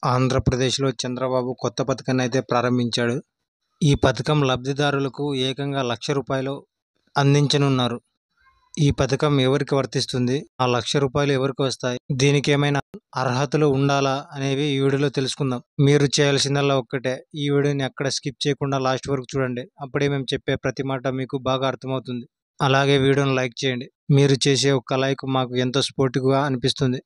ఆంధ్రప్రదేశ్‌లో చంద్రబాబు కొత్త పథకాన్నయితే ప్రారంభించాడు. ఈ పథకం లబ్ధిదారులకు ఏకంగా రూ. 1,00,000 అందించనున్నారు. ఈ పథకం ఎవరికి వర్తిస్తుంది? ఆ రూ. 1,00,000 ఎవరికి వస్తాయి? దీనికేమైనా అర్హతలు ఉండాలా అనేవి ఈ వీడియోలో తెలుసుకుందాం. మీరు చేయాల్సిందల్లా ఒక్కటే, ఈ వీడియోని ఎక్కడ స్కిప్ చేయకుండా లాస్ట్ వరకు చూడండి. అప్పుడే మేము చెప్పే ప్రతి మాట మీకు బాగా అర్థమవుతుంది. అలాగే వీడియోని లైక్ చేయండి. మీరు చేసే ఒక్క లైక్ మాకు ఎంతో స్ఫూర్తిగా అనిపిస్తుంది.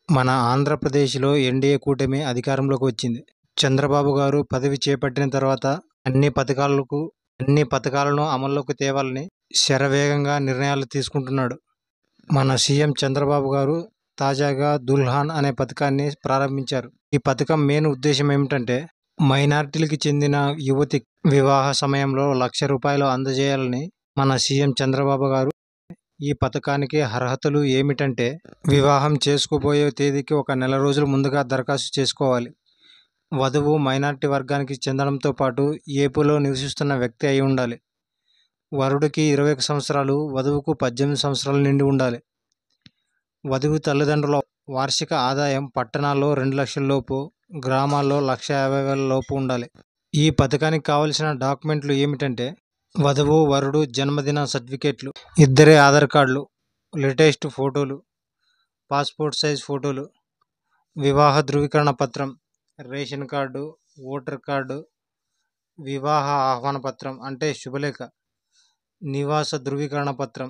మన ఆంధ్రప్రదేశ్‌లో ఎన్డీఏ కూటమి అధికారంలోకి వచ్చింది. చంద్రబాబు గారు పదవి చేపట్టిన తర్వాత అన్ని పథకాలను అమల్లోకి తేవాలని శరవేగంగా నిర్ణయాలు తీసుకుంటున్నాడు. మన సీఎం చంద్రబాబు గారు తాజాగా దుల్హాన్ అనే పథకాన్ని ప్రారంభించారు. ఈ పథకం మెయిన్ ఉద్దేశం ఏమిటంటే, మైనారిటీలకు చెందిన యువతి వివాహ సమయంలో రూ. 1,00,000 అందజేయాలని మన సీఎం చంద్రబాబు గారు. ఈ పథకానికి అర్హతలు ఏమిటంటే, వివాహం చేసుకోబోయే తేదీకి 1 నెల రోజుల ముందుగా దరఖాస్తు చేసుకోవాలి. వధువు మైనారిటీ వర్గానికి చెందడంతో పాటు ఏపీలో నివసిస్తున్న వ్యక్తి అయి ఉండాలి. వరుడికి 21 సంవత్సరాలు, వధువుకు 18 సంవత్సరాలు నిండి ఉండాలి. వధువు తల్లిదండ్రుల వార్షిక ఆదాయం పట్టణాల్లో 2,00,000 లోపు, గ్రామాల్లో 1,50,000 లోపు ఉండాలి. ఈ పథకానికి కావలసిన డాక్యుమెంట్లు ఏమిటంటే, వధువు వరుడు జన్మదిన సర్టిఫికేట్లు, ఇద్దరి ఆధార్ కార్డులు, లేటెస్ట్ ఫోటోలు, పాస్పోర్ట్ సైజ్ ఫోటోలు, వివాహ ధృవీకరణ పత్రం, రేషన్ కార్డు, ఓటర్ కార్డు, వివాహ ఆహ్వాన పత్రం అంటే శుభలేఖ, నివాస ధృవీకరణ పత్రం,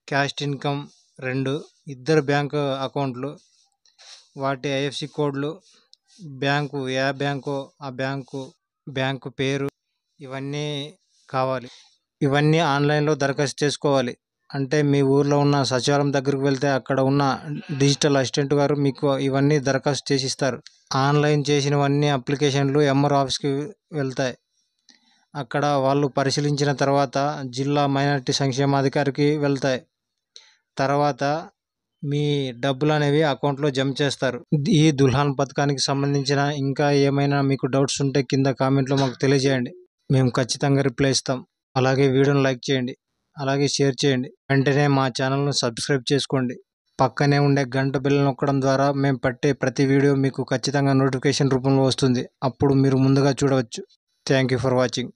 క్యాస్ట్ ఇన్కమ్ 2, ఇద్దరు బ్యాంకు అకౌంట్లు, వాటి ఐఎఫ్సి కోడ్లు, బ్యాంకు ఏ బ్యాంకో ఆ బ్యాంకు పేరు, ఇవన్నీ కావాలి. ఇవన్నీ ఆన్లైన్లో దరఖాస్తు చేసుకోవాలి. అంటే మీ ఊర్లో ఉన్న సచివాలయం దగ్గరికి వెళ్తే అక్కడ ఉన్న డిజిటల్ అసిస్టెంట్ గారు మీకు ఇవన్నీ దరఖాస్తు చేసి ఇస్తారు. ఆన్లైన్ చేసినవన్నీ అప్లికేషన్లు ఎంఆర్ఓ ఆఫీస్కి వెళ్తాయి. అక్కడ వాళ్ళు పరిశీలించిన తర్వాత జిల్లా మైనారిటీ సంక్షేమాధికారికి వెళ్తాయి. తర్వాత మీ డబ్బులు అనేవి అకౌంట్లో జమ చేస్తారు. ఈ దుల్హాన్ పథకానికి సంబంధించిన ఇంకా ఏమైనా మీకు డౌట్స్ ఉంటే కింద కామెంట్లో మాకు తెలియజేయండి. మేము ఖచ్చితంగా రిప్లై ఇస్తాం. అలాగే వీడియోని లైక్ చేయండి, అలాగే షేర్ చేయండి. వెంటనే మా ఛానల్ను సబ్స్క్రైబ్ చేసుకోండి. పక్కనే ఉండే గంట బెల్ నొక్కడం ద్వారా మేము పట్టే ప్రతి వీడియో మీకు ఖచ్చితంగా నోటిఫికేషన్ రూపంలో వస్తుంది. అప్పుడు మీరు ముందుగా చూడవచ్చు. Thank you for watching.